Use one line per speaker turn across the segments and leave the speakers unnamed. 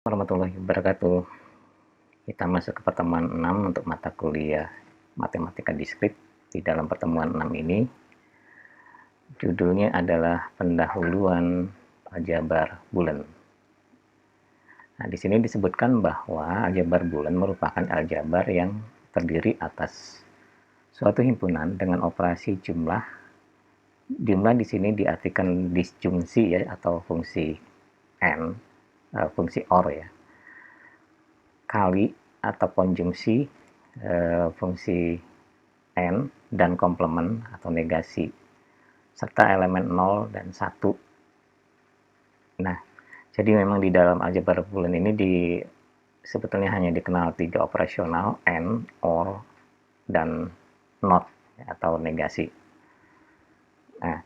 Warahmatullahi wabarakatuh. Kita masuk ke pertemuan 6 untuk mata kuliah Matematika Diskrit. Di dalam pertemuan 6 ini, judulnya adalah pendahuluan aljabar bulan. Nah, di sini disebutkan bahwa aljabar bulan merupakan aljabar yang terdiri atas suatu himpunan dengan operasi jumlah. Jumlah di sini diartikan disjungsi ya, atau fungsi n, fungsi OR ya, kali atau konjungsi fungsi n dan komplement atau negasi serta elemen 0 dan 1. Nah, jadi memang di dalam aljabar bulan ini sebetulnya hanya dikenal 3 operasional, n, or, dan not atau negasi. Nah,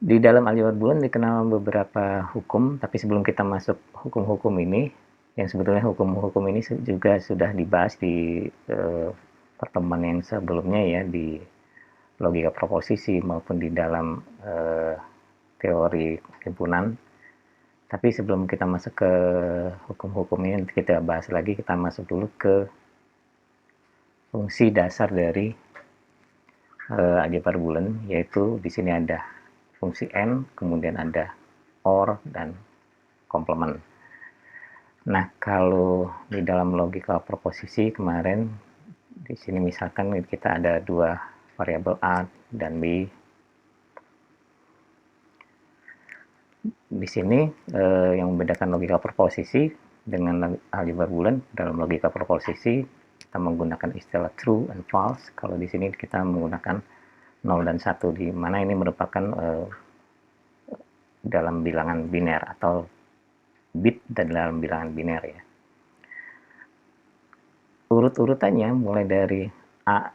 di dalam aljabar bulan dikenal beberapa hukum, tapi sebelum kita masuk hukum-hukum ini, yang sebetulnya hukum-hukum ini juga sudah dibahas di pertemuan yang sebelumnya ya, di logika proposisi maupun di dalam teori himpunan. Tapi sebelum kita masuk ke hukum-hukum ini, kita bahas lagi, kita masuk dulu ke fungsi dasar dari aljabar bulan, yaitu di sini ada fungsi n, kemudian ada or dan komplement. Nah, kalau di dalam logika proposisi kemarin, di sini misalkan kita ada 2 variabel a dan b. Di sini yang membedakan logika proposisi dengan aljabar bulan, dalam logika proposisi kita menggunakan istilah true and false. Kalau di sini kita menggunakan 0 dan 1, di mana ini merupakan dalam bilangan biner atau bit dan dalam bilangan biner ya. Urut-urutannya mulai dari A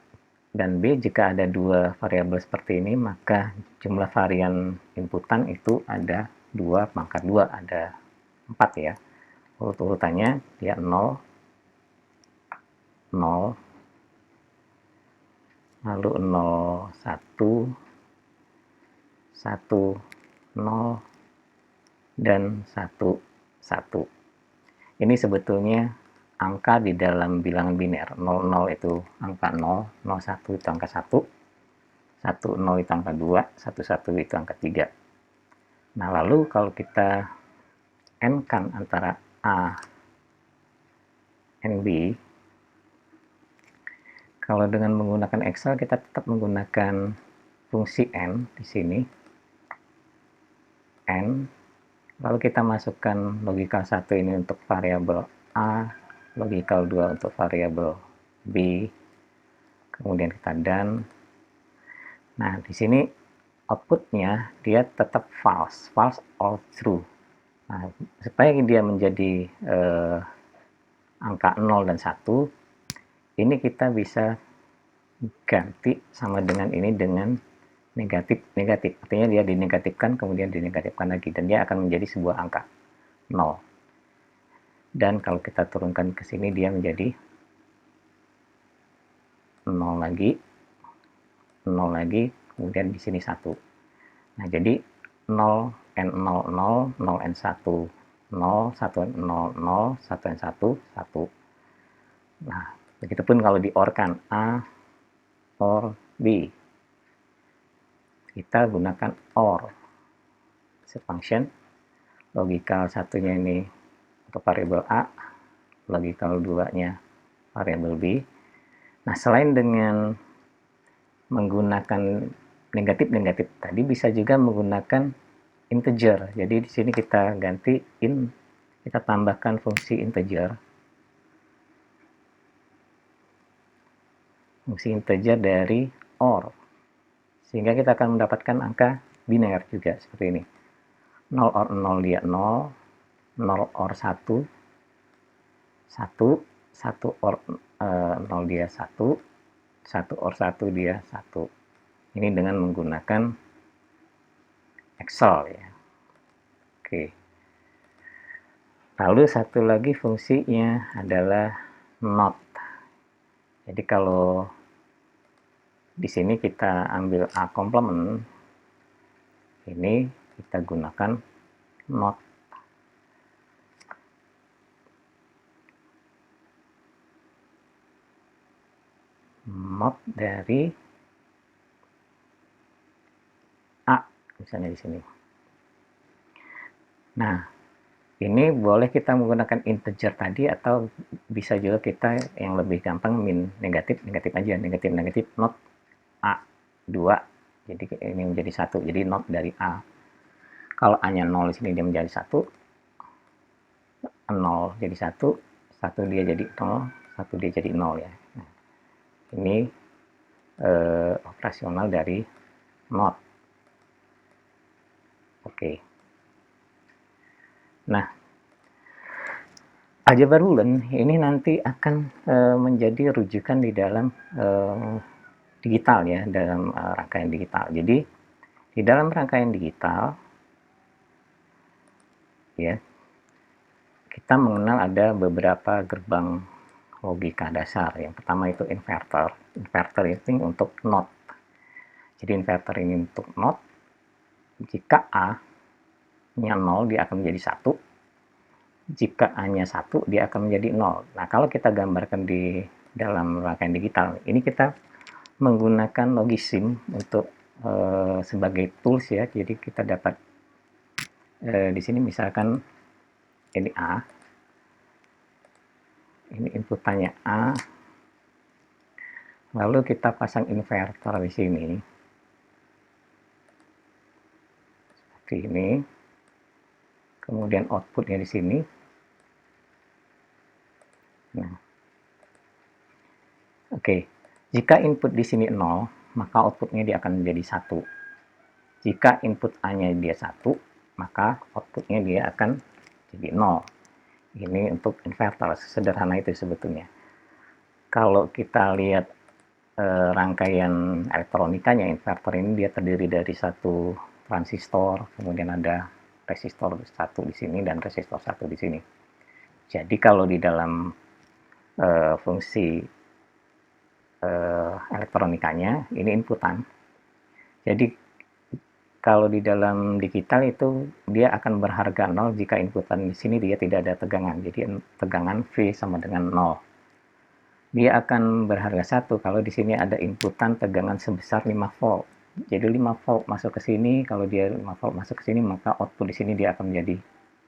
dan B, jika ada 2 variabel seperti ini, maka jumlah varian inputan itu ada 2 pangkat 2, ada 4 ya. Urut-urutannya dia 0, 0, lalu 0, 1, 1, 0, dan 1, 1. Ini sebetulnya angka di dalam bilangan biner. 00 itu angka 0, 01 itu angka 1, 10 itu angka 2, 11 itu angka 3. Nah, lalu kalau kita n-kan antara A dan B, kalau dengan menggunakan Excel kita tetap menggunakan fungsi n di sini, n, lalu kita masukkan logikal 1 ini untuk variabel A, logikal 2 untuk variabel B, kemudian kita done. Nah, di sini outputnya dia tetap false or true. Nah, supaya dia menjadi angka 0 dan 1, ini kita bisa ganti sama dengan ini dengan negatif. Artinya dia dinegatifkan, kemudian dinegatifkan lagi, dan dia akan menjadi sebuah angka 0. Dan kalau kita turunkan ke sini, dia menjadi 0 lagi, 0 lagi, kemudian di sini 1. Nah, jadi 0 n 0 0, 0 n 1 0, 1 n 0 0, 1 n 1 1. Nah, begitupun kalau diorkan A or B, kita gunakan or function. Logikal satunya ini untuk variabel A, logikal 2-nya variabel B. Nah, selain dengan menggunakan negatif tadi, bisa juga menggunakan integer. Jadi di sini kita ganti kita tambahkan fungsi integer. Fungsi integer dari or. Sehingga kita akan mendapatkan angka biner juga seperti ini. 0 or 0 dia 0, 0 or 1, 1, 1 or 0 dia 1, 1 or 1 dia 1. Ini dengan menggunakan Excel ya. Oke. Lalu satu lagi fungsinya adalah not. Jadi kalau di sini kita ambil A komplement, ini kita gunakan not. mod dari A misalnya di sini. Nah, ini boleh kita menggunakan integer tadi atau bisa juga kita yang lebih gampang min negatif aja, negatif not A 2. Jadi ini menjadi 1. Jadi not dari A. Kalau A-nya 0 di sini dia menjadi 1, 0 jadi 1, 1 dia jadi 0, 1 dia jadi 0 ya. Nah, ini operasional dari not. Oke. Nah, aljabar bulan ini nanti akan menjadi rujukan di dalam digital ya, dalam rangkaian digital. Jadi di dalam rangkaian digital ya, kita mengenal ada beberapa gerbang logika dasar. Yang pertama itu inverter. Inverter itu untuk not. Jadi inverter ini untuk not. Jika A-nya 0, dia akan menjadi 1. Jika A-nya 1, dia akan menjadi 0. Nah, kalau kita gambarkan di dalam rangkaian digital, ini kita menggunakan logisim untuk sebagai tools ya. Jadi kita dapat di sini misalkan ini A, ini inputannya A, lalu kita pasang inverter di sini seperti ini, kemudian outputnya di sini. Nah, oke, jika input di sini 0, maka outputnya dia akan menjadi 1. Jika input A-nya dia 1, maka outputnya dia akan jadi 0. Ini untuk inverter, sederhana itu sebetulnya. Kalau kita lihat rangkaian elektronikanya, inverter ini dia terdiri dari satu transistor, kemudian ada resistor 1 di sini dan resistor 1 di sini. Jadi kalau di dalam fungsi elektronikanya, ini inputan. Jadi kalau di dalam digital itu dia akan berharga 0 jika inputan di sini dia tidak ada tegangan. Jadi tegangan V sama dengan 0. Dia akan berharga 1 kalau di sini ada inputan tegangan sebesar 5 volt. Jadi 5 volt masuk ke sini, kalau dia 5 volt masuk ke sini maka output di sini dia akan menjadi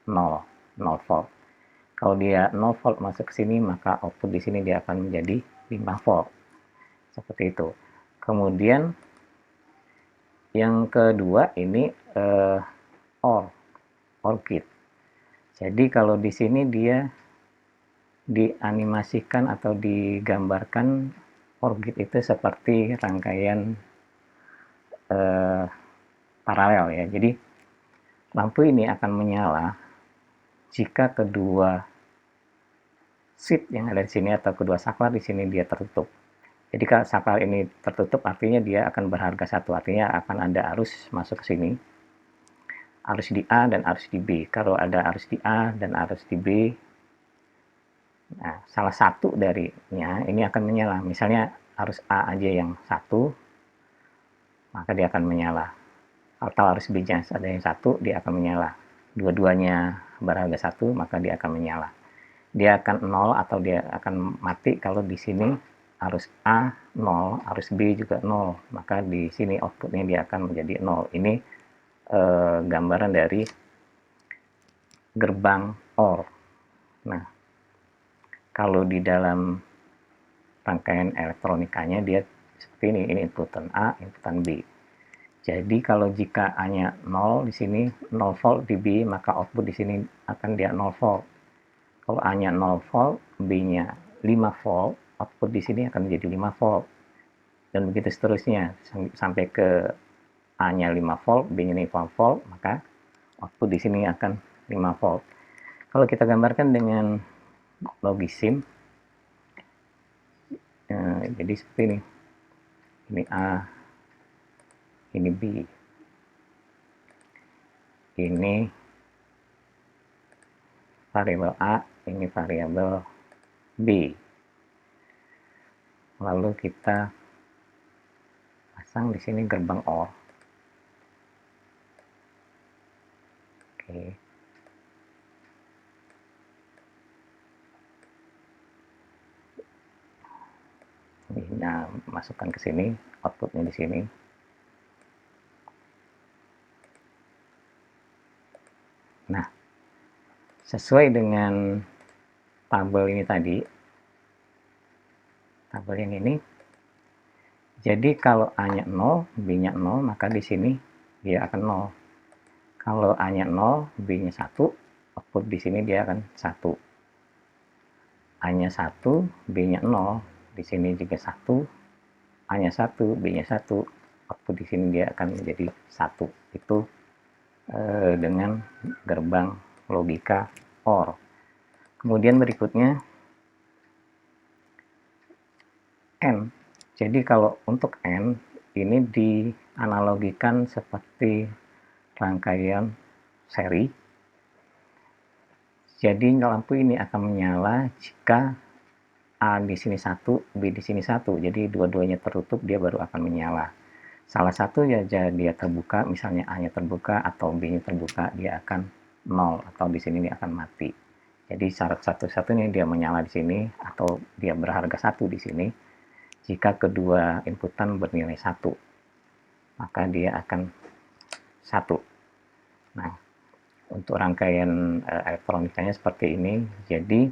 0, 0 volt. Kalau dia 0 volt masuk ke sini maka output di sini dia akan menjadi 5 volt. Seperti itu. Kemudian yang kedua ini OR gate. Jadi kalau di sini dia dianimasikan atau digambarkan OR gate itu seperti rangkaian paralel ya. Jadi lampu ini akan menyala jika kedua switch yang ada di sini atau kedua saklar di sini dia tertutup. Jadi kalau saklar ini tertutup artinya dia akan berharga 1, artinya akan ada arus masuk ke sini, arus di A dan arus di B. Kalau ada arus di A dan arus di B, nah salah satu darinya ini akan menyala. Misalnya arus A aja yang 1, maka dia akan menyala. Atau arus B-nya ada yang 1, dia akan menyala. Dua-duanya berharga 1, maka dia akan menyala. Dia akan 0 atau dia akan mati kalau di sini arus A 0, arus B juga 0, maka di sini outputnya dia akan menjadi 0. Ini gambaran dari gerbang OR. Nah, kalau di dalam rangkaian elektronikanya dia seperti ini inputan A, inputan B. Jadi kalau jika A-nya 0 di sini 0 volt di B, maka output di sini akan dia 0 volt. Kalau A-nya 0 volt, B-nya 5 volt, output di sini akan menjadi 5 volt. Dan begitu seterusnya sampai ke A-nya 5 volt, B-nya 5 volt, maka output di sini akan 5 volt. Kalau kita gambarkan dengan logisim, jadi seperti ini. Ini A, ini B. Ini variabel A, ini variabel B. Lalu kita pasang di sini gerbang OR. Oke. Nah, masukkan ke sini, outputnya di sini. Nah, sesuai dengan tabel ini tadi, tabel yang ini, jadi kalau A-nya 0, B-nya 0, maka di sini dia akan 0. Kalau A-nya 0, B-nya 1, output di sini dia akan 1. A-nya 1, B-nya 0, di sini juga 1, A-nya 1, B-nya 1, output di sini dia akan menjadi 1. Itu dengan gerbang logika OR. Kemudian berikutnya AND. Jadi kalau untuk AND ini dianalogikan seperti rangkaian seri. Jadi lampu ini akan menyala jika A di sini 1, B di sini 1. Jadi dua-duanya tertutup, dia baru akan menyala. Salah satu ya dia terbuka, misalnya A-nya terbuka atau B-nya terbuka, dia akan 0 atau di sini dia akan mati. Jadi syarat satu-satunya dia menyala di sini atau dia berharga 1 di sini jika kedua inputan bernilai 1, maka dia akan 1. Nah, untuk rangkaian elektronikanya seperti ini. Jadi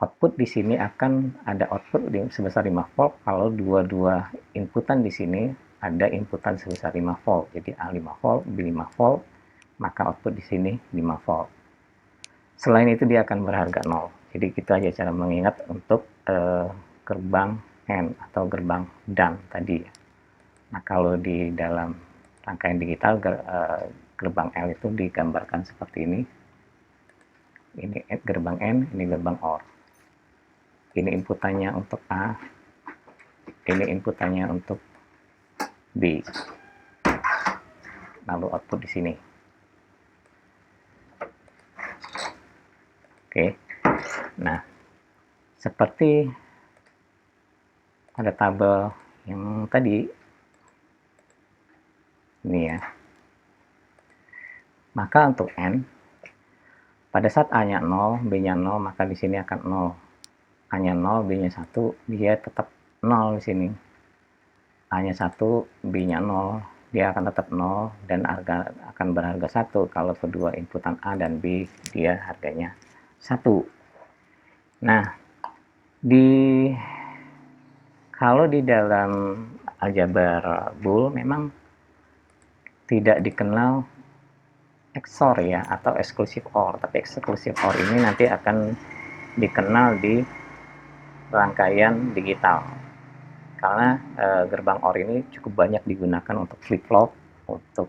output di sini akan ada output sebesar 5 volt kalau dua-dua inputan di sini ada inputan sebesar 5 volt. Jadi A 5 volt, B 5 volt, maka output di sini 5 volt. Selain itu dia akan berharga 0. Jadi kita aja cara mengingat untuk gerbang AND atau gerbang DAN tadi. Nah, kalau di dalam rangkaian digital gerbang L itu digambarkan seperti ini. Ini gerbang N, ini gerbang OR. Ini inputannya untuk A, ini inputannya untuk B. Lalu output di sini. Oke. Nah, seperti pada tabel yang tadi ini ya. Maka untuk N, pada saat A-nya 0, B-nya 0, maka di sini akan 0. A-nya 0, B-nya 1, dia tetap 0 di sini. A-nya 1, B-nya 0, dia akan tetap 0 dan akan berharga 1 kalau kedua inputan A dan B dia harganya 1. Nah, kalau di dalam aljabar Boole memang tidak dikenal XOR ya atau exclusive OR, tapi exclusive OR ini nanti akan dikenal di rangkaian digital karena gerbang OR ini cukup banyak digunakan untuk flip-flop, untuk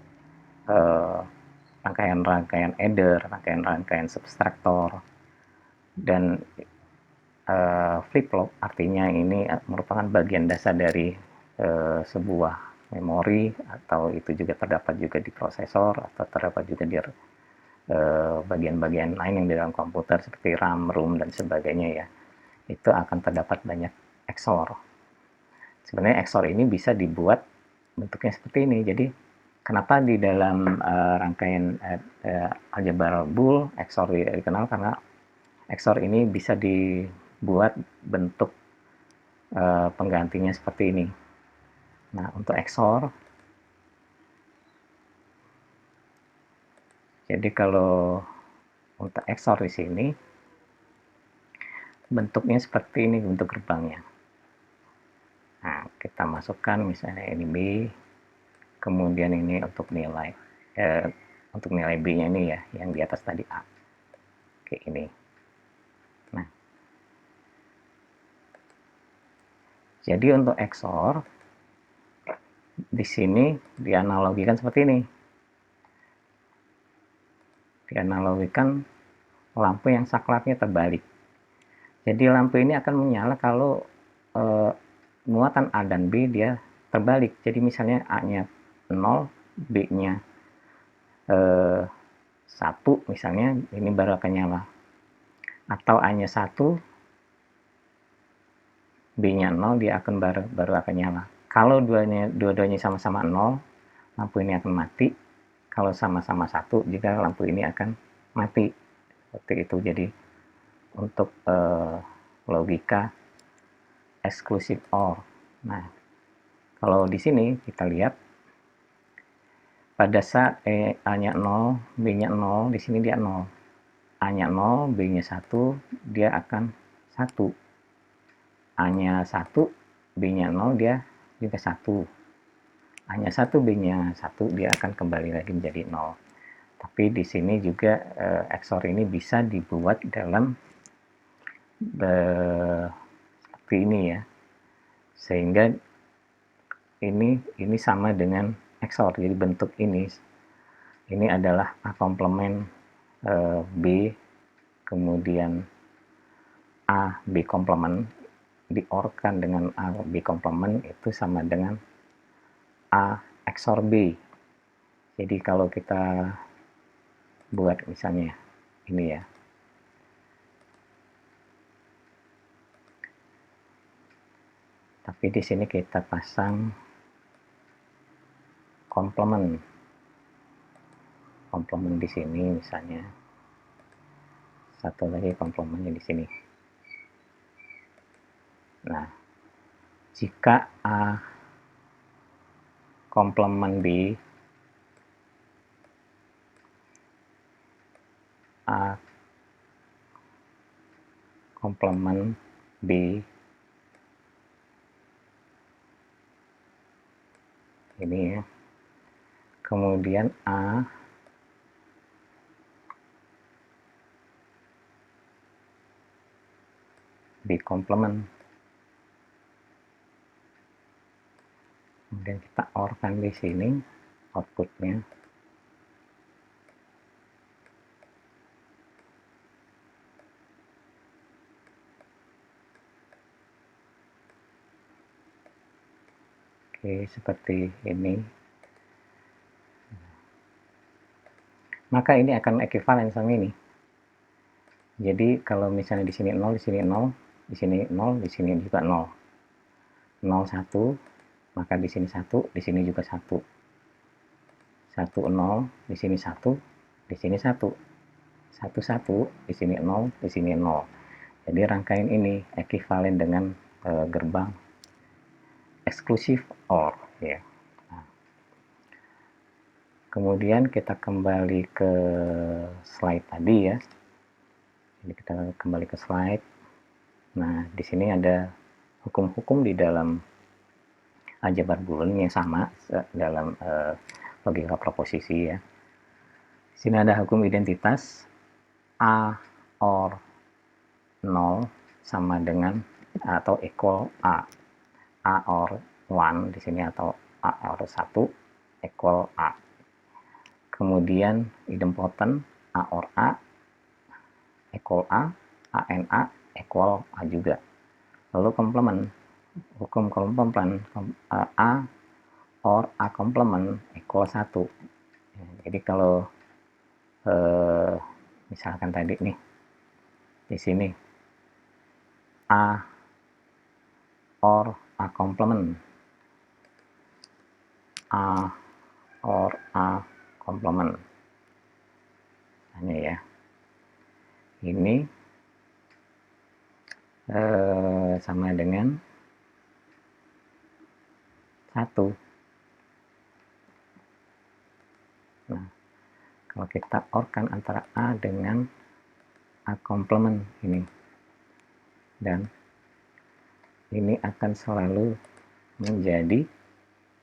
rangkaian-rangkaian adder, rangkaian-rangkaian subtractor, dan flip-flop artinya ini merupakan bagian dasar dari sebuah memori, atau itu juga terdapat juga di prosesor, atau terdapat juga di bagian-bagian lain yang di dalam komputer seperti RAM, ROM, dan sebagainya ya. Itu akan terdapat banyak XOR. Sebenarnya XOR ini bisa dibuat bentuknya seperti ini. Jadi kenapa di dalam rangkaian aljabar Boole XOR dikenal karena XOR ini bisa dibuat bentuk penggantinya seperti ini. Nah, untuk XOR, jadi kalau untuk XOR di sini bentuknya seperti ini bentuk gerbangnya. Nah, kita masukkan misalnya ini B, kemudian ini untuk nilai B-nya ini ya, yang di atas tadi A. Oke, ini. Nah, jadi untuk XOR di sini dianalogikan seperti ini. Dianalogikan lampu yang saklarnya terbalik. Jadi lampu ini akan menyala kalau muatan A dan B dia terbalik. Jadi misalnya A-nya 0, B-nya 1 misalnya, ini baru akan nyala. Atau A-nya 1, B-nya 0, dia akan baru akan nyala. Kalau dua-duanya sama-sama 0, lampu ini akan mati. Kalau sama-sama 1, juga lampu ini akan mati. Seperti itu. Jadi untuk logika exclusive OR. Nah, kalau di sini kita lihat pada saat A-nya 0, B-nya 0, di sini dia 0. A-nya 0, B-nya 1, dia akan 1. A-nya 1, B-nya 0, dia juga 1. A-nya 1, B-nya 1, dia akan kembali lagi menjadi 0. Tapi di sini juga XOR ini bisa dibuat dalam seperti ini ya. Sehingga ini sama dengan XOR. Jadi bentuk ini adalah A komplement B, kemudian A B komplement diorkan dengan A B komplement, itu sama dengan A XOR B. Jadi kalau kita buat misalnya ini ya, tapi di sini kita pasang komplement di sini, misalnya satu lagi komplementnya di sini. Nah, jika A komplement B, A komplement B ini ya, kemudian A B komplement, kemudian kita OR-kan di sini outputnya. Oke, seperti ini. Maka ini akan ekivalen sama ini. Jadi kalau misalnya di sini 0, di sini 0, di sini 0, di sini juga 0. 0 1, maka di sini 1, di sini juga 1. 1 0, di sini 1, di sini 1. 1 1, di sini 0, di sini 0. Jadi rangkaian ini ekivalen dengan gerbang eksklusif OR ya. Nah, kemudian kita kembali ke slide tadi ya. Jadi kita kembali ke slide. Nah, di sini ada hukum-hukum di dalam aljabar Boolean yang sama dalam logika proposisi ya. Di sini ada hukum identitas A OR 0 sama dengan atau equal A. A OR 1 di sini atau A OR 1 equal A. Kemudian idempotent A OR A equal A, ANA equal A juga. Lalu komplement, hukum komplement A or A komplement equal 1. Jadi kalau misalkan tadi nih di sini A or A komplement, A or A komplement, hanya ya, ini sama dengan 1. Nah, kalau kita OR-kan antara A dengan A komplement ini, dan ini akan selalu menjadi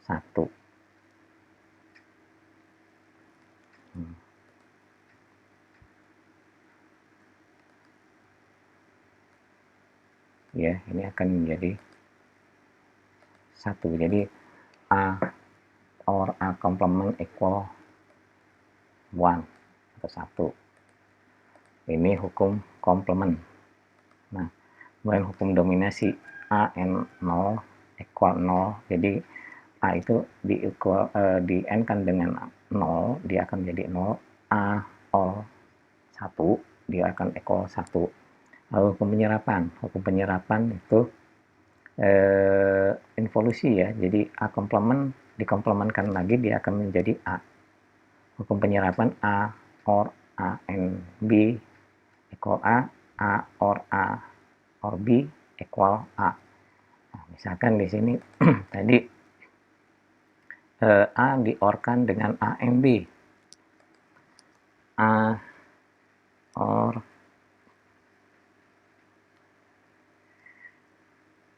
1. Ya, ini akan menjadi 1. Jadi A or A komplement equal 1 atau 1. Ini hukum komplement. Nah, kemudian hukum dominasi A n 0 equal 0. Jadi A itu di n kan dengan 0, dia akan menjadi 0. A or 1, dia akan equal 1. Lalu hukum penyerapan itu involusi ya. Jadi A komplement dikomplementkan lagi, dia akan menjadi A. Hukum penyerapan A or A and B equal A or A or B equal A. Nah, Misalkan di sini tadi A diorkan dengan AMB. A or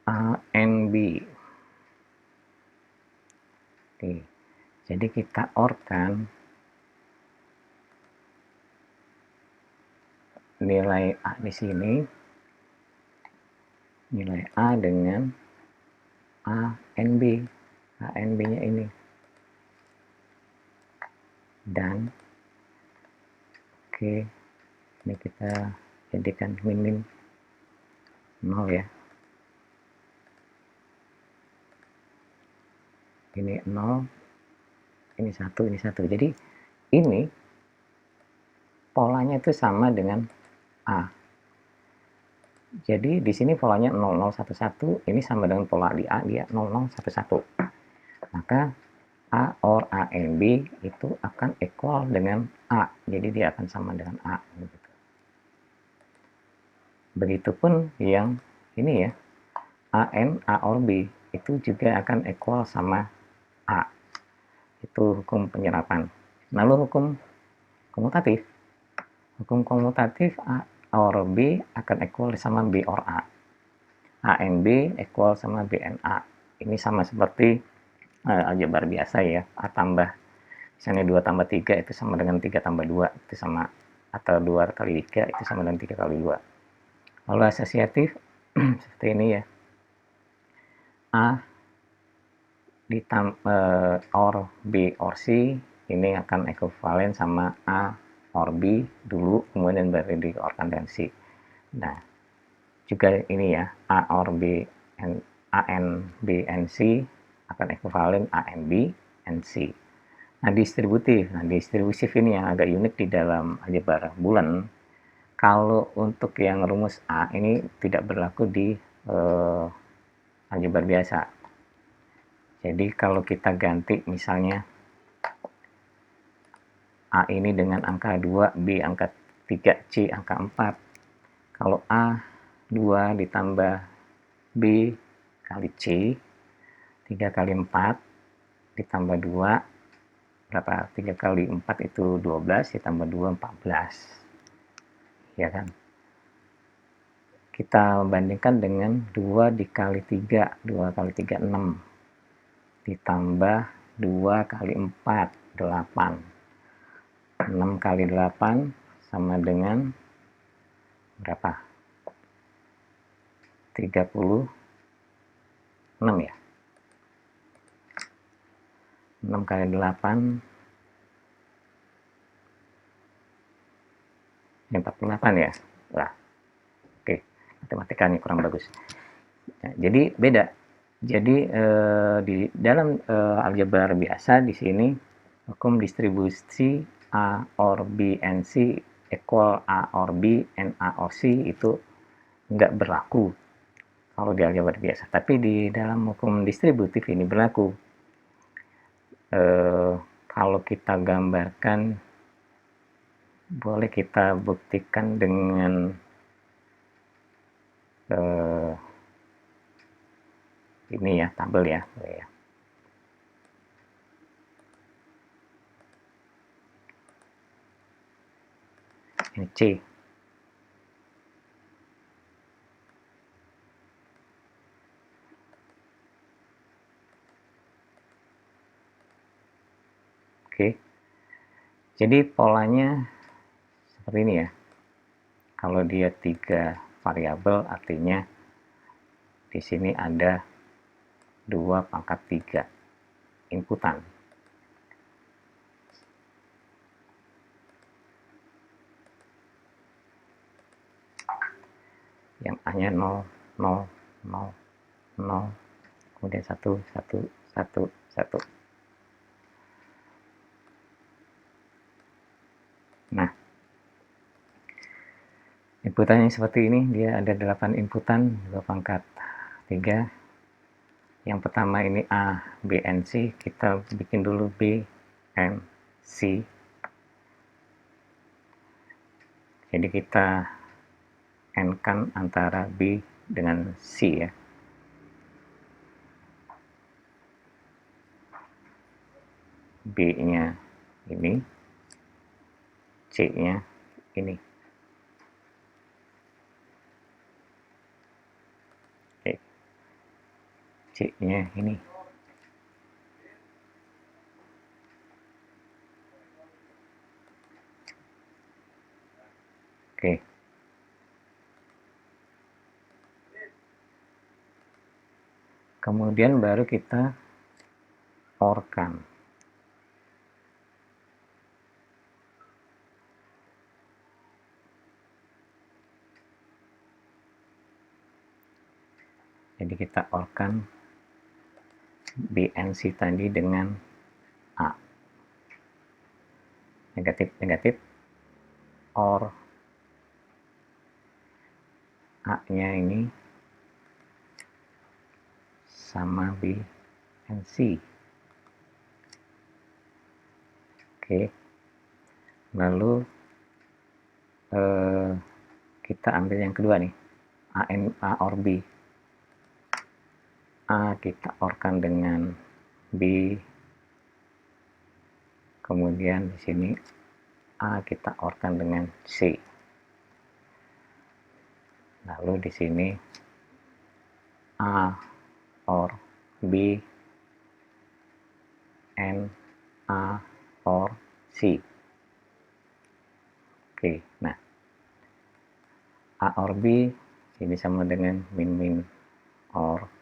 ANB. Oke. Jadi kita orkan nilai A di sini, nilai A dengan ANB, ANB-nya ini. Dan oke, ini kita jadikan minim 0 ya. Ini 0, ini 1, ini 1. Jadi ini polanya itu sama dengan A. Jadi di sini polanya 0011, ini sama dengan pola di A, dia 0011. Maka A or ANB itu akan equal dengan A. Jadi dia akan sama dengan A. Begitupun yang ini ya, AN, A or B itu juga akan equal sama A. Itu hukum penyerapan. Lalu hukum komutatif. Hukum komutatif A or B akan equal sama B or A. ANB equal sama BNA. Ini sama seperti aljabar biasa ya. A tambah, misalnya 2 tambah 3 itu sama dengan 3 tambah 2. Itu sama, atau 2 kali 3 itu sama dengan 3 kali 2. Lalu asosiatif seperti ini ya. A ditambah or B or C ini akan ekuivalen sama A or B dulu, kemudian baru diorkan dengan C. Nah, juga ini ya, A or B and AN, B, and C akan ekuivalen AN, B, and C. Nah, distributif. Nah, distributif ini yang agak unik di dalam aljabar bulan. Kalau untuk yang rumus A ini tidak berlaku di aljabar biasa. Jadi kalau kita ganti misalnya A ini dengan angka 2, B angka 3, C angka 4. Kalau A 2 ditambah B kali C, 3 kali 4 ditambah 2, berapa? 3 kali 4 itu 12, ditambah 2, 14. Ya kan? Kita bandingkan dengan 2 dikali 3, 2 kali 3, 6. Ditambah 2 kali 4, 8. 6 kali 8 sama dengan berapa? 36 ya. 6 kali 8 48 ya. Lah, oke, matematikanya kurang bagus. Nah, jadi beda. Jadi di dalam aljabar biasa di sini hukum distribusi A or B and C equal A or B and A or C itu nggak berlaku kalau di aljabar biasa. Tapi di dalam hukum distributif ini berlaku. Kalau kita gambarkan, boleh kita buktikan dengan ini ya, tabel ya. Ini C. Oke. Jadi polanya seperti ini ya. Kalau dia 3 variabel artinya di sini ada 2 pangkat 3 inputan. Yang A-nya 0, 0, 0, 0, kemudian 1, 1, 1, 1. Nah, inputannya seperti ini, dia ada 8 inputan, 2 pangkat 3. Yang pertama ini A, B, and C, kita bikin dulu B, and C. Jadi kita AND-kan antara B dengan C ya. B-nya ini, C-nya ini. Oke. C-nya ini. Oke. Kemudian baru kita OR-kan. Jadi kita OR-kan BNC tadi dengan A. Negatif, OR A-nya ini sama BNC. Oke. Lalu kita ambil yang kedua nih, A OR B. A kita OR-kan dengan B, kemudian di sini A kita OR-kan dengan C. Lalu di sini A OR B and A OR C. Oke, nah A OR B ini sama dengan min OR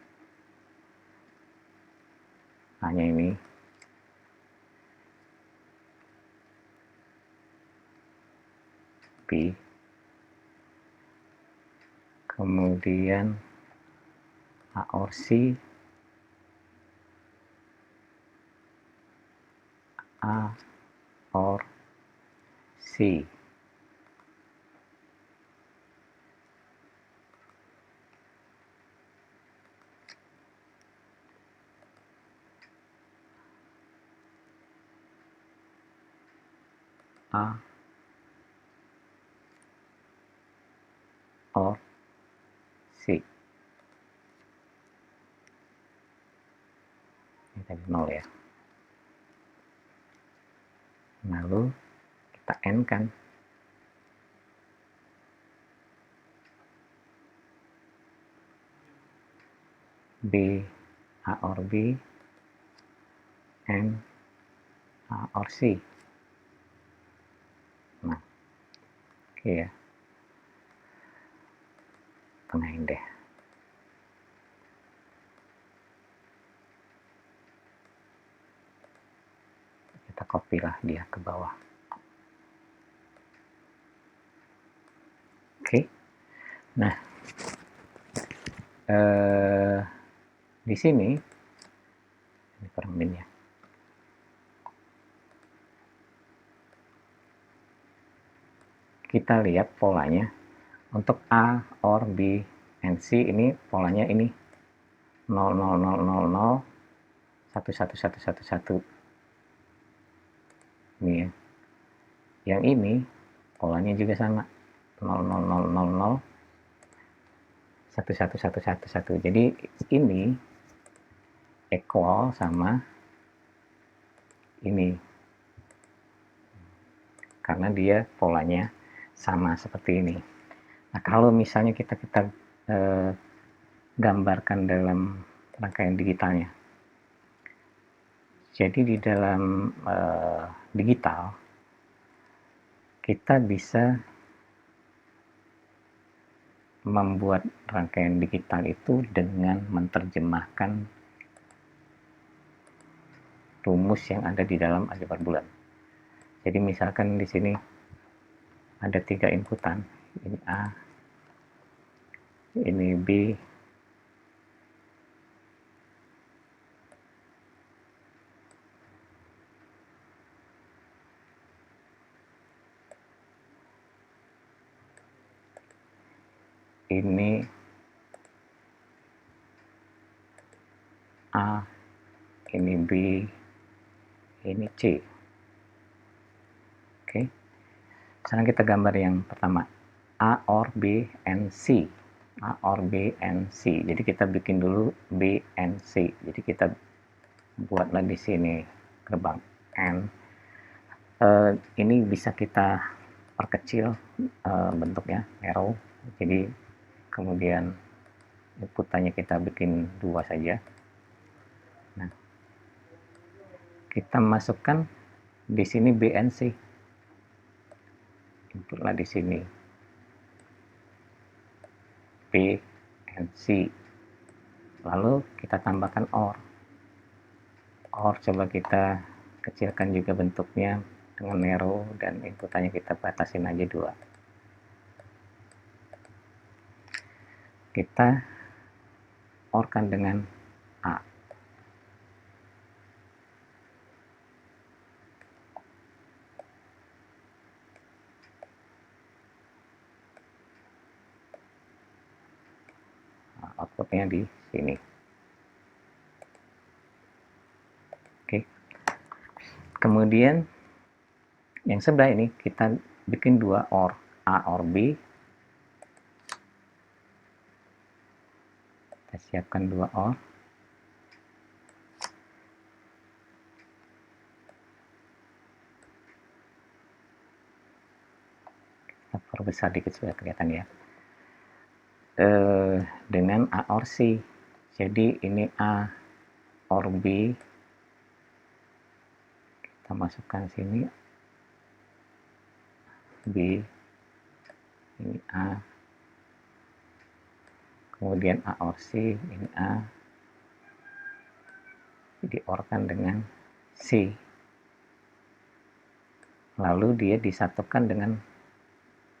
A-nya ini B, kemudian A OR C, A OR C. A OR C. Ini tadi 0 ya. Lalu kita N-kan. B A OR B and A OR C. Nah, oke ya. Tengahin deh. Kita copy lah dia ke bawah. Oke. Nah, di sini ini kurang min ya. Kita lihat polanya untuk A OR B and C ini polanya ini 0 0 0 0 0 1 1 1 1 1 ini ya. Yang ini polanya juga sama 0 0 0 0 0 1 1 1 1 1. Jadi ini equal sama ini karena dia polanya sama seperti ini. Nah, kalau misalnya kita gambarkan dalam rangkaian digitalnya. Jadi di dalam digital kita bisa membuat rangkaian digital itu dengan menerjemahkan rumus yang ada di dalam aljabar bulan. Jadi misalkan di sini ada 3 inputan, ini A, ini B, ini A, ini B, ini C. Oke. Sekarang kita gambar yang pertama, A OR B and C. A OR B and C. Jadi kita bikin dulu B and C. Jadi kita buatlah di sini gerbang N. Ini bisa kita perkecil bentuknya, arrow. Jadi kemudian inputannya kita bikin 2 saja. Nah, kita masukkan di sini BNC. Inputlah di sini BNC. Lalu kita tambahkan OR. OR coba kita kecilkan juga bentuknya dengan arrow dan inputannya kita batasin aja 2. Kita OR-kan dengan A. Nah, outputnya di sini. Oke. Kemudian yang sebelah ini kita bikin 2 OR, A OR B. Kita siapkan 2 OR. Kita perbesar dikit supaya kelihatan ya. Dengan A OR C. Jadi ini A OR B. Kita masukkan sini B, ini A, kemudian A OR C, ini A, di-OR-kan dengan C, lalu dia disatukan dengan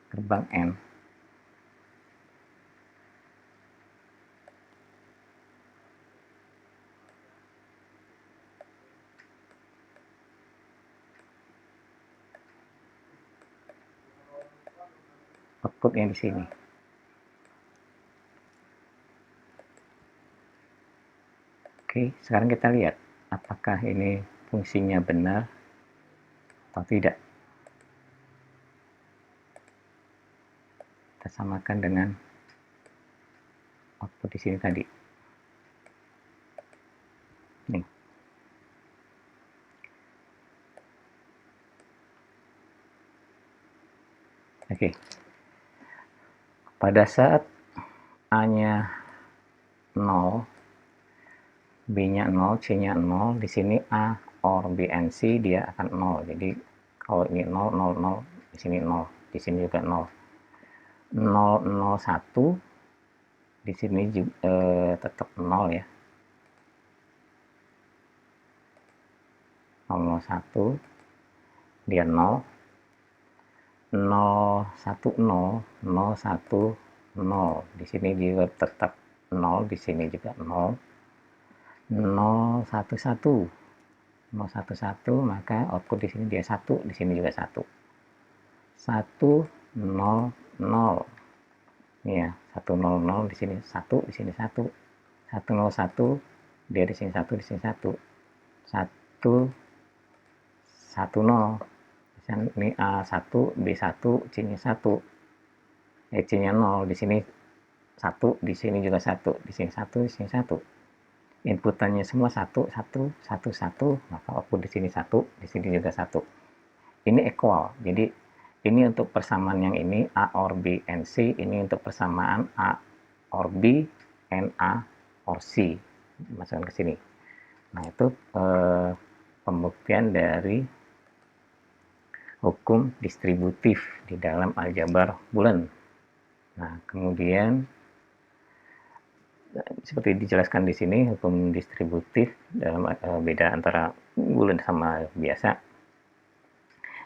gerbang N. Outputnya di sini. Oke, sekarang kita lihat apakah ini fungsinya benar atau tidak. Kita samakan dengan output di sini tadi. Nih. Oke. Pada saat A-nya 0, B-nya 0, C-nya 0, di sini A OR BNC dia akan 0. Jadi kalau ini 0, 0, 0, di sini 0, di sini juga 0. 0, 0, 1, di sini juga, tetap 0 ya. 0, 0, 1, dia 0. 0, 1, 0, 0, 1, 0. Di sini juga tetap 0, di sini juga 0. 0, 1, 1. 0, 1, 1, maka output di sini dia 1, di sini juga 1. 1, 0, 0. Ini ya, 1, 0, 0, di sini 1, di sini 1. 1, 0, 1, dia di sini 1, di sini 1. 1, 1, 0. Ini A1, B1, C-nya 1. C-nya 0, di sini 1, di sini juga 1, di sini 1, di sini 1. Inputannya semua 1, 1, 1, 1, maka output di sini 1, di sini juga 1. Ini equal, jadi ini untuk persamaan yang ini A OR B and C, ini untuk persamaan A OR B and A OR C. Masukkan ke sini. Nah, itu pembuktian dari hukum distributif di dalam aljabar bulan. Nah, kemudian seperti dijelaskan di sini, hukum distributif dalam beda antara bulan sama biasa.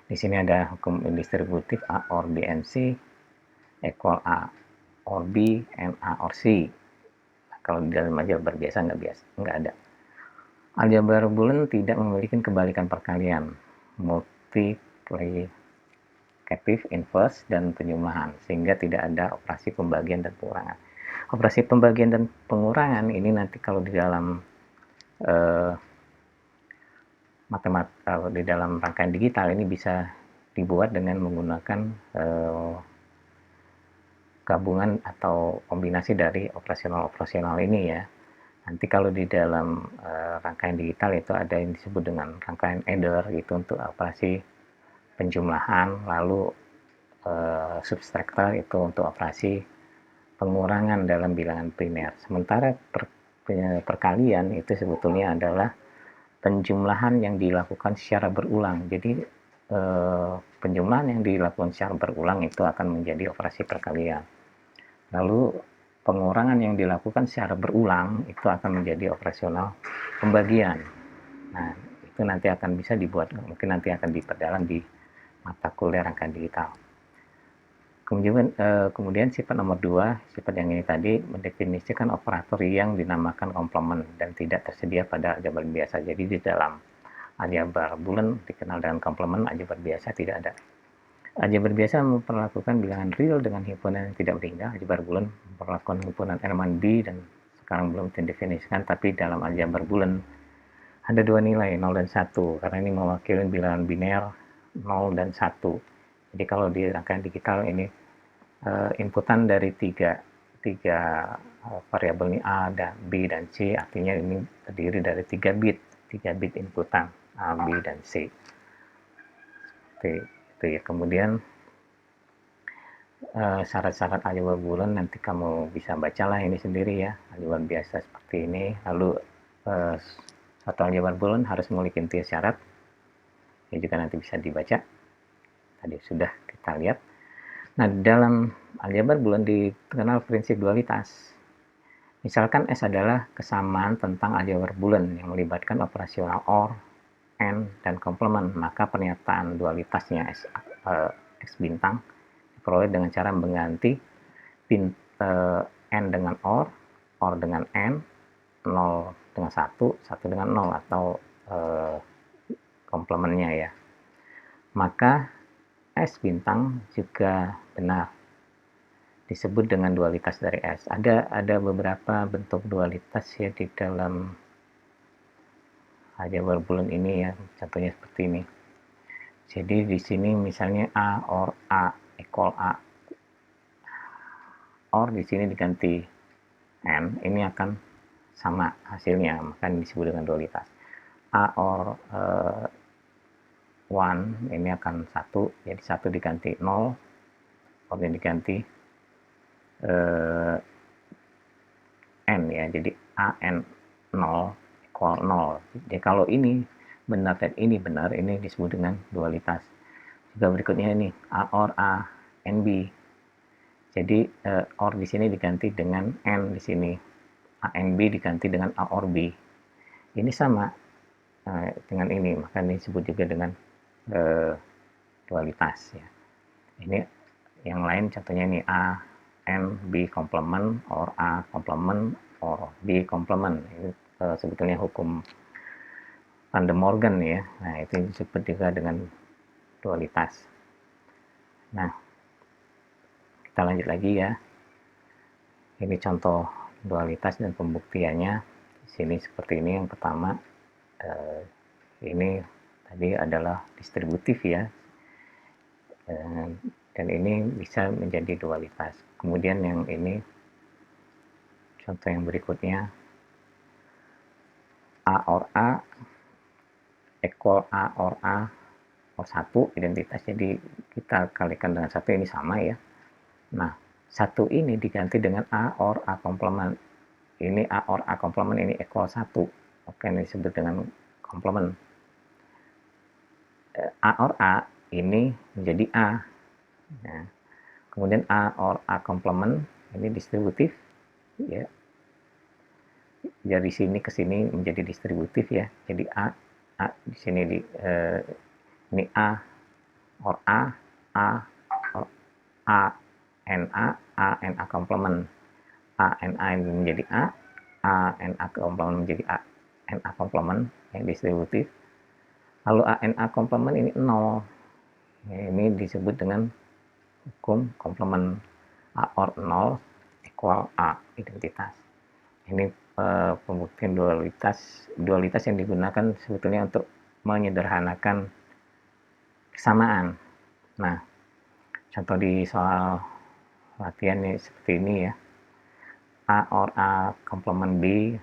Di sini ada hukum distributif A OR B and C equal A OR B and A OR C. Kalau di dalam aljabar biasa nggak ada. Aljabar bulan tidak memiliki kebalikan perkalian, multiplicative inverse, dan penjumlahan, sehingga tidak ada operasi pembagian dan pengurangan. Operasi pembagian dan pengurangan ini nanti kalau di dalam di dalam rangkaian digital ini bisa dibuat dengan menggunakan gabungan atau kombinasi dari operasional ini ya. Nanti kalau di dalam rangkaian digital itu ada yang disebut dengan rangkaian adder gitu untuk operasi penjumlahan, lalu subtractor itu untuk operasi pengurangan dalam bilangan primer. Sementara perkalian itu sebetulnya adalah penjumlahan yang dilakukan secara berulang. Jadi penjumlahan yang dilakukan secara berulang itu akan menjadi operasi perkalian. Lalu pengurangan yang dilakukan secara berulang itu akan menjadi operasional pembagian. Nah, itu nanti akan bisa dibuat, mungkin nanti akan diperdalam di mata kuliah rangkaian digital. Kemudian sifat nomor 2, sifat yang ini tadi mendefinisikan operator yang dinamakan komplement dan tidak tersedia pada aljabar biasa. Jadi di dalam aljabar bulan dikenal dengan komplement, aljabar biasa tidak ada. Aljabar biasa memperlakukan bilangan real dengan himpunan yang tidak berhingga. Aljabar bulan memperlakukan himpunan elemen B dan sekarang belum didefinisikan, tapi dalam aljabar bulan ada dua nilai, 0 dan 1, karena ini mewakili bilangan biner 0 dan 1. Jadi kalau di rangkaian digital ini inputan dari tiga variabel ini A, dan B, dan C, artinya ini terdiri dari 3 bit inputan A, B, dan C. Itu ya. Kemudian syarat-syarat aljabar bulan nanti kamu bisa bacalah ini sendiri ya, aljabar biasa seperti ini. Lalu satu aljabar bulan harus memiliki 3 syarat. Ini juga nanti bisa dibaca. Tadi sudah kita lihat. Nah, dalam aljabar bulan dikenal prinsip dualitas. Misalkan S adalah kesamaan tentang aljabar bulan yang melibatkan operasional OR, AND, dan komplement, maka pernyataan dualitasnya X bintang diperoleh dengan cara mengganti N dengan OR dengan N, 0 dengan 1, 1 dengan 0, atau komplementnya ya. Maka S bintang juga benar, disebut dengan dualitas dari S. Ada beberapa bentuk dualitas ya di dalam aljabar bulan ini ya, contohnya seperti ini. Jadi di sini misalnya A or A equal A, or di sini diganti N, ini akan sama hasilnya, maka disebut dengan dualitas. A or 1 ini akan 1, jadi 1 diganti 0, or diganti N ya, jadi A N 0 equal 0. Jadi kalau ini benar dan ini benar, ini disebut dengan dualitas. Juga berikutnya ini A or A N B. Jadi or di sini diganti dengan N di sini, A N B diganti dengan A or B. Ini sama dengan ini, maka ini disebut juga dengan dualitas ya. Ini yang lain contohnya ini A N B komplement or A komplement or B komplement. Ini sebetulnya hukum Van de Morgan ya. Nah, itu disebut juga dengan dualitas. Nah, kita lanjut lagi ya. Ini contoh dualitas dan pembuktiannya. Di sini seperti ini. Yang pertama, ini tadi adalah distributif ya. Dan ini bisa menjadi dualitas. Kemudian yang ini, contoh yang berikutnya, A or A equal A or 1, identitas, jadi kita kalikan dengan 1, ini sama ya. Nah, 1 ini diganti dengan A or A komplement. Ini A or A komplement, ini equal 1. Oke, ini disebut dengan komplement. A or A ini menjadi A. Nah, kemudian A or A komplement ini distributif ya. Dari sini ke sini menjadi distributif ya. Jadi A di sini ini A or A or A N A komplement. A N A ini menjadi A N A komplement menjadi A N A komplement yang distributif. Lalu A N A komplement ini 0. Ya, ini disebut dengan hukum komplement. A or 0 equal A, identitas. Ini pembuktian dualitas yang digunakan sebetulnya untuk menyederhanakan kesamaan. Nah, contoh di soal latihan ini seperti ini ya. A or A komplement B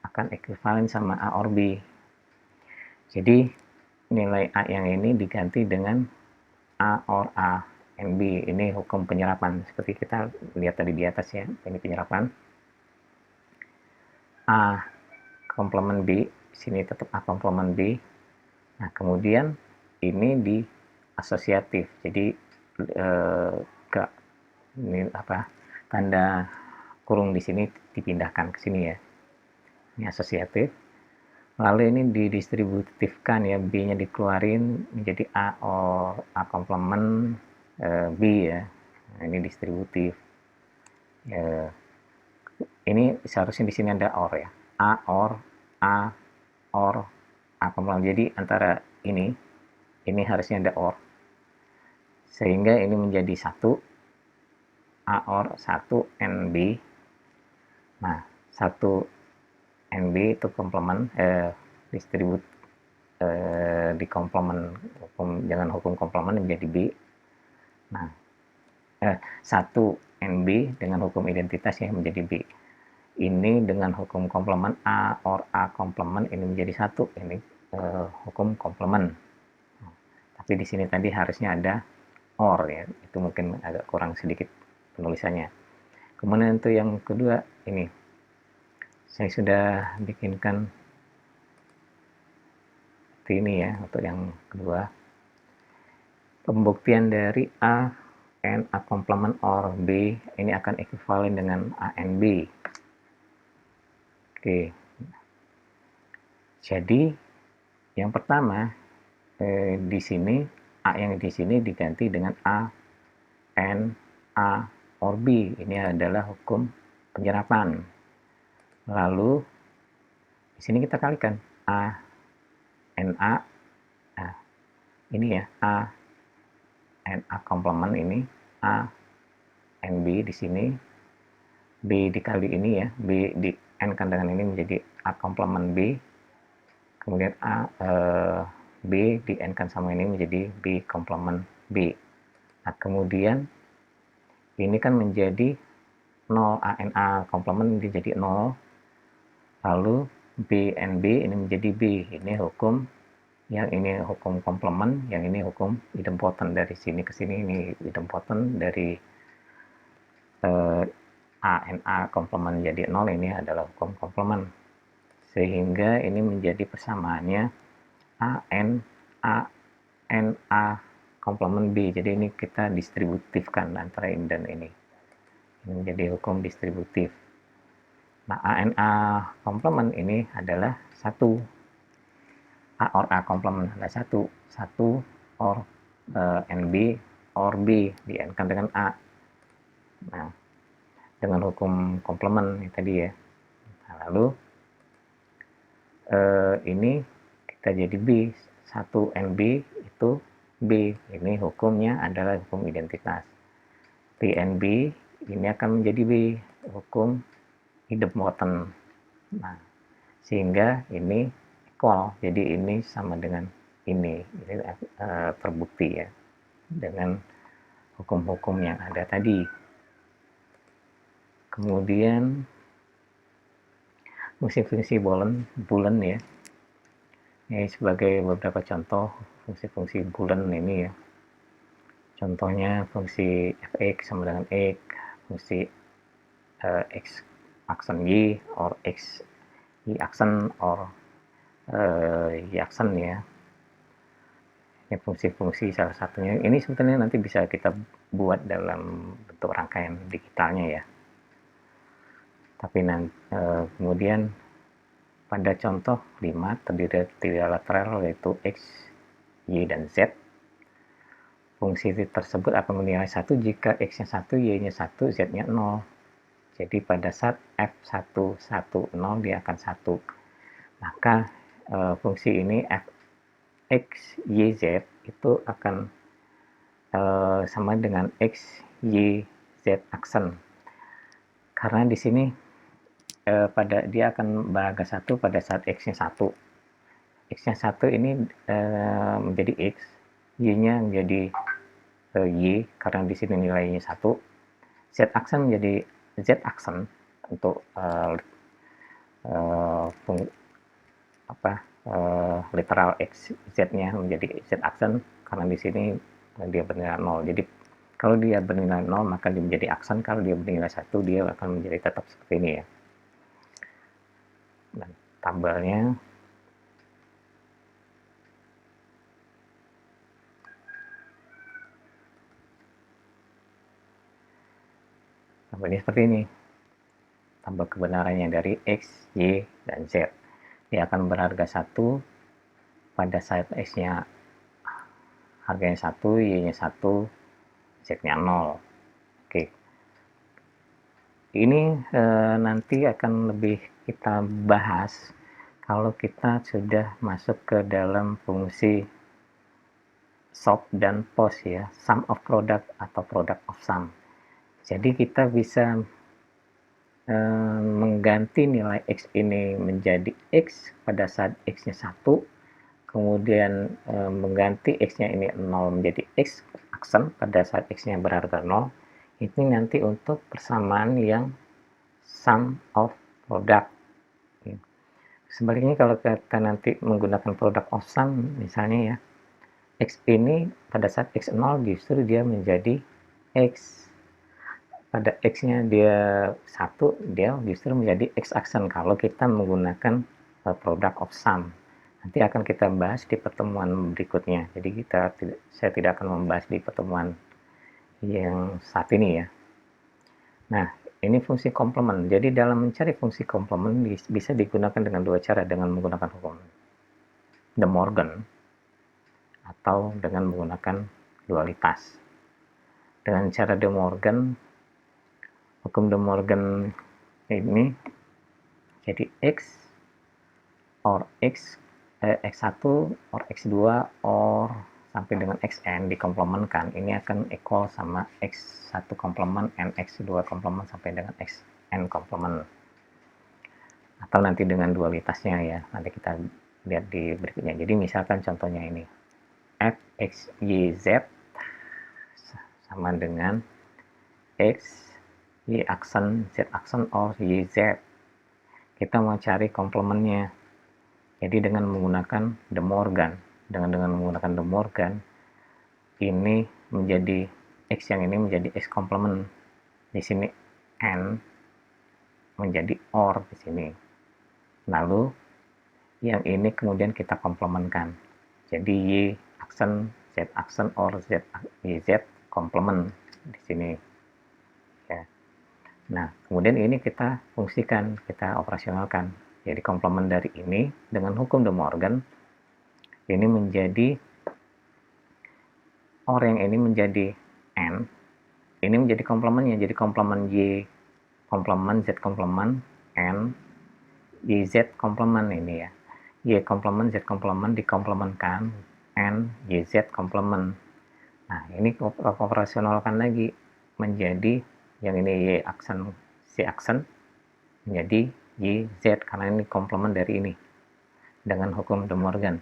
akan ekuivalen sama A or B. Jadi nilai A yang ini diganti dengan A or A and B. Ini hukum penyerapan. Seperti kita lihat tadi di atas ya. Ini penyerapan. A komplement B. Sini tetap A komplement B. Nah, kemudian ini di asosiatif. Jadi ini tanda kurung di sini dipindahkan ke sini ya. Ini asosiatif. Lalu ini didistributifkan ya, B-nya dikeluarin menjadi A or A komplement B ya. Nah, ini distributif. Ini seharusnya di sini ada OR ya. A or A komplement. Jadi antara ini harusnya ada OR. Sehingga ini menjadi 1 A or 1 and B. Nah, 1 NB itu komplement distribut di komplement dengan hukum komplement menjadi B. Nah, 1 NB dengan hukum identitas ya menjadi B. Ini dengan hukum komplement A or A komplement ini menjadi 1. Ini hukum komplement. Tapi di sini tadi harusnya ada OR ya. Itu mungkin agak kurang sedikit penulisannya. Kemudian itu yang kedua ini. Saya sudah bikinkan ini ya untuk yang kedua. Pembuktian dari A and A komplement or B ini akan ekuivalen dengan A and B. Oke. Jadi yang pertama di sini A yang di sini diganti dengan A and A or B. Ini adalah hukum penyerapan. Lalu di sini kita kalikan A and A. Nah, ini ya A and A komplement ini A and B di sini. B dikali ini ya, B di N kan dengan ini menjadi A komplement B. Kemudian B di N kan sama ini menjadi B komplement B. Nah, kemudian ini kan menjadi 0 A and A komplement menjadi 0. Lalu B and B ini menjadi B. Ini hukum yang ini hukum komplement, yang ini hukum idempotent. Dari sini ke sini ini idempotent, dari A and A komplement jadi 0 ini adalah hukum komplement. Sehingga ini menjadi persamaannya A and A komplement B. Jadi ini kita distributifkan antara ini dan ini. Ini menjadi hukum distributif. Nah, A and A komplement ini adalah 1. A or A komplement adalah 1. 1 or NB or B di N kan dengan A. Nah, dengan hukum komplement ini tadi ya. Nah, lalu ini kita jadi B. 1 NB itu B. Ini hukumnya adalah hukum identitas. P and B ini akan menjadi B. Hukum idempotent. Nah, sehingga ini equal. Jadi ini sama dengan ini. Ini terbukti ya dengan hukum-hukum yang ada tadi. Kemudian fungsi-fungsi Boolean ya. Ini sebagai beberapa contoh fungsi-fungsi Boolean ini ya. Contohnya fungsi fx sama dengan x, fungsi x aksen y or x y aksen or y aksen ya. Ini fungsi-fungsi salah satunya. Ini sebetulnya nanti bisa kita buat dalam bentuk rangkaian digitalnya ya. Tapi nanti kemudian pada contoh 5 terdiri dari trilateral yaitu x, y, dan z. Fungsi tersebut akan menilai 1 jika x-nya 1, y-nya 1, z-nya 0. Jadi pada saat f1, 1, 0 dia akan 1. Maka fungsi ini fx, y, z itu akan sama dengan x, y, z aksen. Karena di sini pada dia akan beraga 1 pada saat x-nya 1. X-nya 1 ini menjadi x, y-nya menjadi y karena di sini nilainya 1. Z aksen menjadi z aksen untuk literal x z-nya menjadi z aksen, karena di sini dia bernilai 0. Jadi kalau dia bernilai 0 maka dia menjadi aksen, kalau dia bernilai 1 dia akan menjadi tetap seperti ini ya. Dan tabelnya seperti ini. Tabel kebenarannya dari x, y, dan z. Dia akan berharga 1 pada saat x-nya harganya 1, y-nya 1, z-nya 0. Oke. Ini nanti akan lebih kita bahas kalau kita sudah masuk ke dalam fungsi SOP dan POS ya, sum of product atau product of sum. Jadi kita bisa mengganti nilai X ini menjadi X pada saat X-nya 1, kemudian mengganti X-nya ini 0 menjadi X aksen pada saat X-nya berharga 0. Ini nanti untuk persamaan yang sum of product. Sebaliknya kalau kita nanti menggunakan product of sum, misalnya ya, X ini pada saat X0 justru dia menjadi X. Pada X-nya dia 1, dia justru menjadi X aksen kalau kita menggunakan product of sum. Nanti akan kita bahas di pertemuan berikutnya. Jadi saya tidak akan membahas di pertemuan yang saat ini ya. Nah, ini fungsi komplement. Jadi dalam mencari fungsi komplement bisa digunakan dengan dua cara, dengan menggunakan hukum De Morgan atau dengan menggunakan dualitas. Dengan cara De Morgan, hukum De Morgan ini jadi X or X1 or X2 or sampai dengan Xn dikomplementkan, ini akan equal sama X1 komplement and X2 komplement sampai dengan Xn komplement. Atau nanti dengan dualitasnya ya, nanti kita lihat di berikutnya. Jadi misalkan contohnya ini, f x y z sama dengan x y aksen z aksen or y z. Kita mau cari komplementnya. Jadi dengan menggunakan De Morgan, dengan menggunakan De Morgan, ini menjadi x yang ini menjadi x komplement. Di sini n menjadi or di sini. Lalu yang ini kemudian kita komplementkan. Jadi y aksen z aksen or z y z komplement di sini. Ya. Nah, kemudian ini kita fungsikan, kita operasionalkan. Jadi komplement dari ini dengan hukum De Morgan ini menjadi or yang ini menjadi n, ini menjadi komplementnya, jadi komplement y komplement z komplement n y z komplement ini ya, y komplement z komplement dikomplementkan n y z komplement. Nah, ini operasionalkan lagi menjadi yang ini y aksen c aksen menjadi y z, karena ini komplement dari ini dengan hukum De Morgan.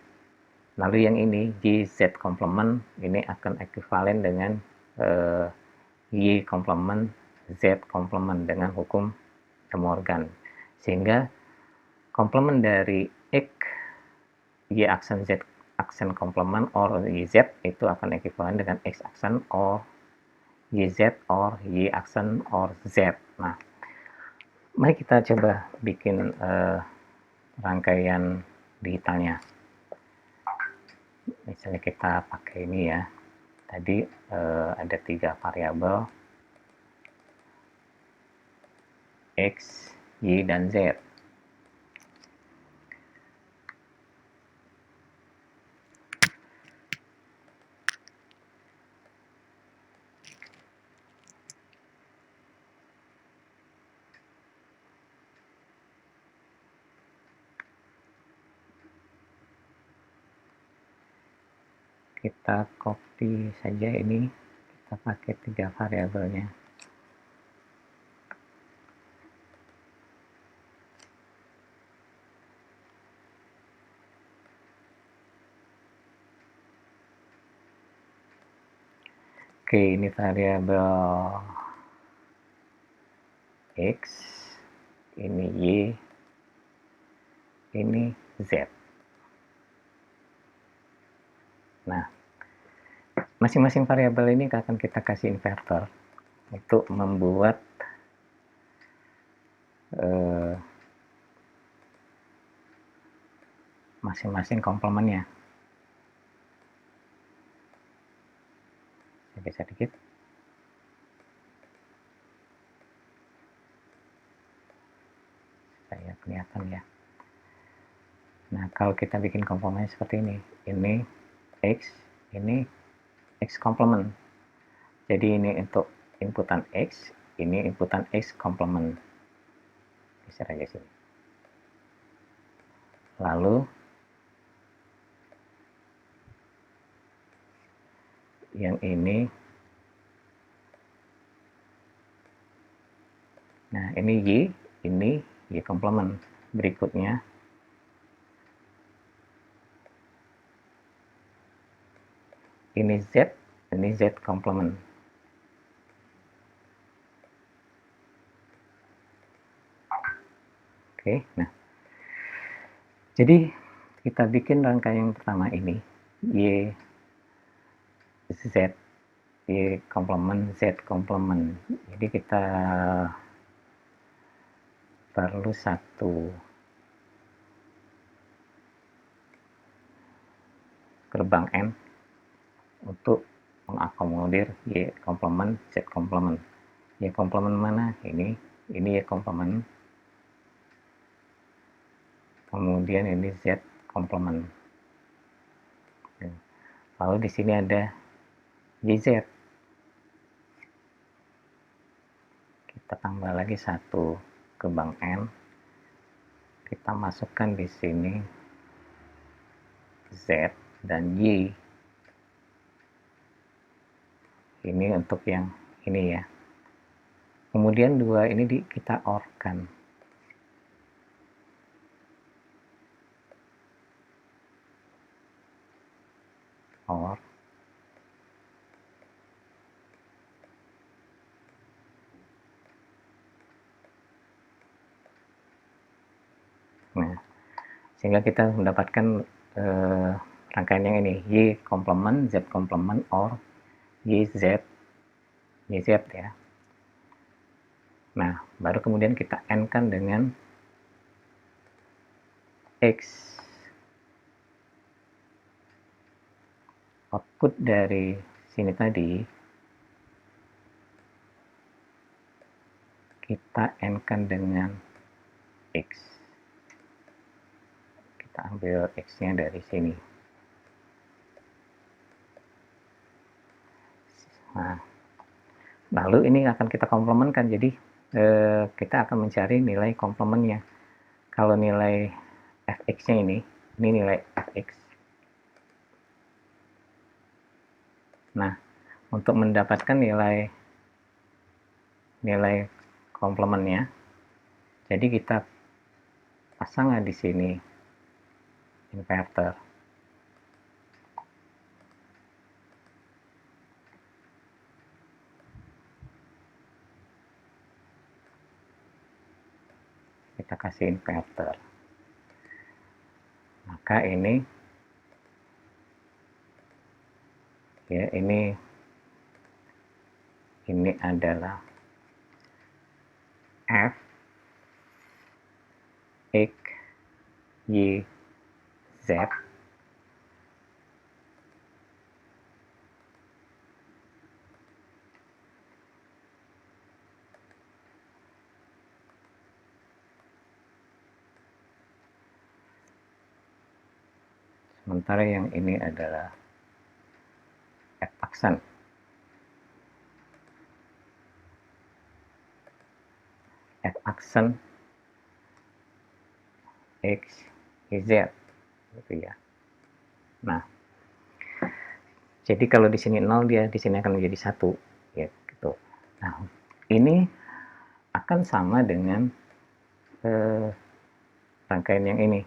Lalu yang ini y z komplement ini akan ekuivalen dengan y komplement z komplement dengan hukum De Morgan, sehingga komplement dari x y aksen z aksen komplement or y z itu akan ekuivalen dengan x aksen or y z or y aksen or z. Nah, mari kita coba bikin rangkaian digitalnya. Misalnya kita pakai ini ya. Tadi ada 3 variabel x, y, dan z. Kita copy saja ini, kita pakai 3 variabelnya. Oke, ini variabel x, ini y, ini Z. Nah, masing-masing variabel ini akan kita kasih inverter untuk membuat masing-masing komplemennya. Saya geser dikit. Saya kelihatan ya. Nah, kalau kita bikin komplemennya seperti ini X, ini X komplement. Jadi ini untuk inputan X, ini inputan X komplement. Geser aja sini. Lalu yang ini, nah ini Y komplement. Berikutnya ini Z komplement. Oke, nah jadi kita bikin rangkaian yang pertama ini Y Z, Y komplement, Z komplement. Jadi kita perlu satu gerbang N untuk mengakomodir Y komplement, Z komplement. Y komplement mana? Ini Y komplement. Kemudian ini Z komplement. Lalu di sini ada YZ. Kita tambah lagi satu gerbang N. Kita masukkan di sini Z dan Y. Ini untuk yang ini ya. Kemudian dua ini kita OR-kan. OR. Nah, sehingga kita mendapatkan rangkaian yang ini, Y komplement, Z komplement, OR YZ ya. Nah, baru kemudian kita N-kan dengan X. Output dari sini tadi kita N-kan dengan X. Kita ambil X-nya dari sini. Nah, lalu ini akan kita komplementkan. Jadi kita akan mencari nilai komplementnya. Kalau nilai fx-nya ini nilai fx. Nah, untuk mendapatkan nilai komplementnya, jadi kita pasang di sini inverter. Kita kasih inverter. Maka ini ya, ini adalah F X Y Z. Sementara yang ini adalah F aksen. F aksen X, Y, Z gitu ya. Nah, jadi kalau di sini 0, dia di sini akan menjadi 1 ya gitu. Nah, ini akan sama dengan rangkaian yang ini.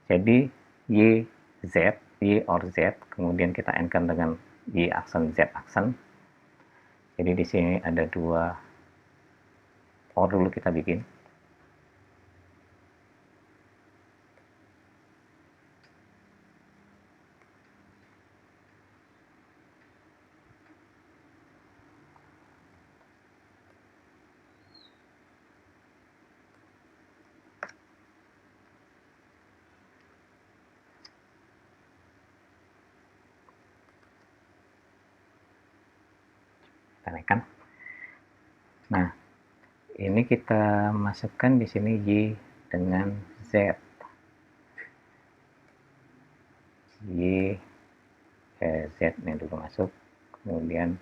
Jadi Y, Z, Y or Z, kemudian kita N-kan dengan Y aksen, Z aksen. Jadi di sini ada dua OR dulu kita bikin. aneh kan. Nah, ini kita masukkan di sini Y dengan Z. Y, Z ini dulu masuk, kemudian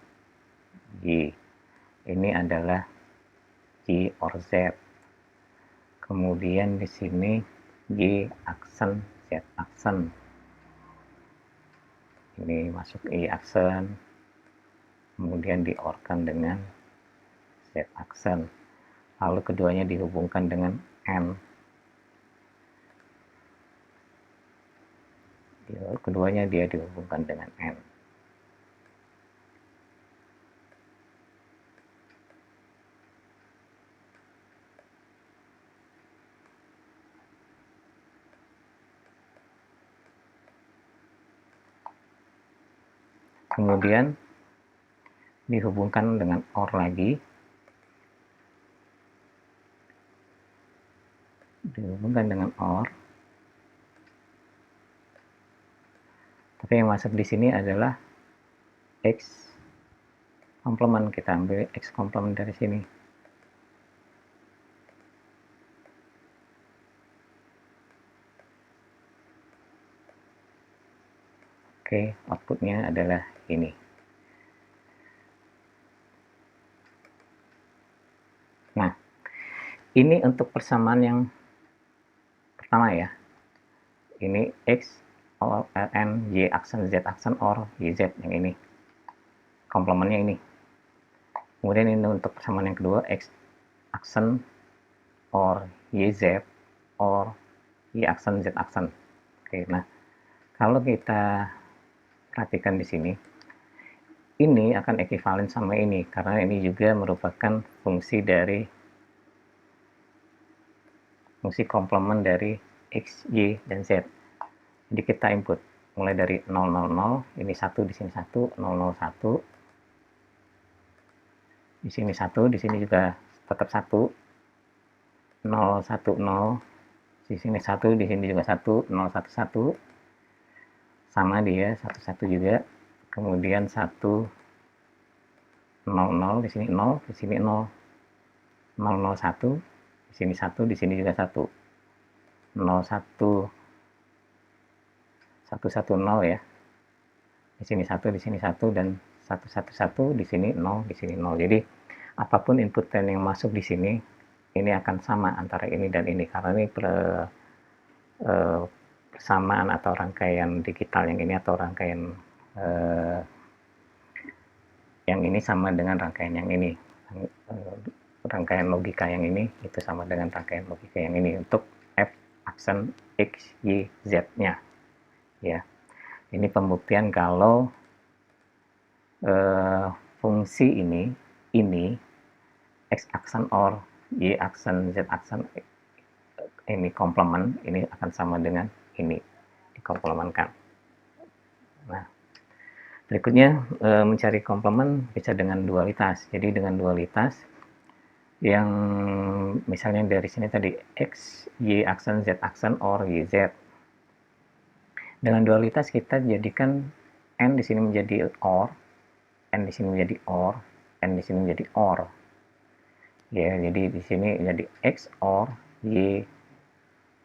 Y. Ini adalah Y or Z. Kemudian di sini Y aksen, Z aksen. Ini masuk Y aksen, kemudian diorkan dengan Z aksen. Lalu keduanya dihubungkan dengan N. Keduanya dia dihubungkan dengan N. Kemudian dihubungkan dengan OR lagi. Dihubungkan dengan OR. Tapi yang masuk di sini adalah X komplement. Kita ambil X komplement dari sini. Oke, outputnya adalah ini. Nah, ini untuk persamaan yang pertama ya. Ini X, OR, N, Y aksen, Z aksen, OR, YZ yang ini. Komplementnya ini. Kemudian ini untuk persamaan yang kedua, X aksen, OR, YZ, OR, Y aksen, Z aksen. Oke, nah kalau kita perhatikan di sini, ini akan ekivalen sama ini karena ini juga merupakan fungsi komplement dari X, Y, dan Z. Jadi kita input mulai dari 000, ini 1, di sini 1, 001, di sini 1, di sini juga tetap 1, 010, di sini 1, di sini juga 1, 011, sama dia 11 juga, kemudian 1, 00, di sini 0, di sini 0, 001, di sini 1, di sini juga 1, 01, 110 ya, di sini 1, di sini 1, dan 111, di sini 0, di sini 0. Jadi apapun input yang masuk di sini, ini akan sama antara ini dan ini karena ini persamaan atau rangkaian digital yang ini atau rangkaian yang ini sama dengan rangkaian yang ini. Rangkaian logika yang ini itu sama dengan rangkaian logika yang ini untuk F aksen X, Y, Z-nya. Ya, ini pembuktian kalau fungsi ini X aksen OR, Y aksen, Z aksen ini komplement, ini akan sama dengan ini dikomplementkan. Nah, berikutnya mencari komplement bisa dengan dualitas. Jadi dengan dualitas yang misalnya dari sini tadi X, Y aksen, Z aksen, OR, YZ. Dengan dualitas kita jadikan N di sini menjadi OR, N di sini menjadi OR, N di sini menjadi OR. Ya, jadi di sini jadi X OR Y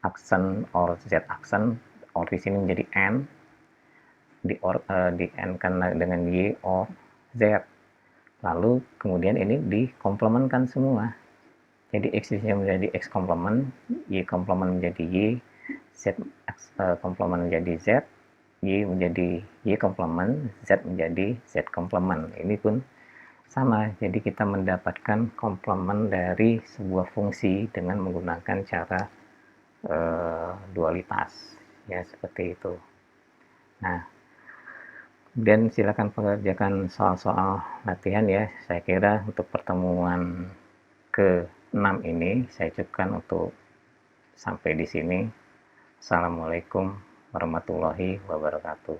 aksen OR Z aksen, OR di sini menjadi N, di N kan dengan Y OR Z. Lalu kemudian ini dikomplementkan semua. Jadi X di sini menjadi X komplement, Y komplement menjadi Y, Z komplement menjadi Z, Y menjadi Y komplement, Z menjadi Z komplement. Ini pun sama, jadi kita mendapatkan komplement dari sebuah fungsi dengan menggunakan cara dualitas, ya seperti itu. Nah, dan silakan pengerjakan soal-soal latihan ya. Saya kira untuk pertemuan ke-6 ini saya cukupkan untuk sampai di sini. Assalamualaikum warahmatullahi wabarakatuh.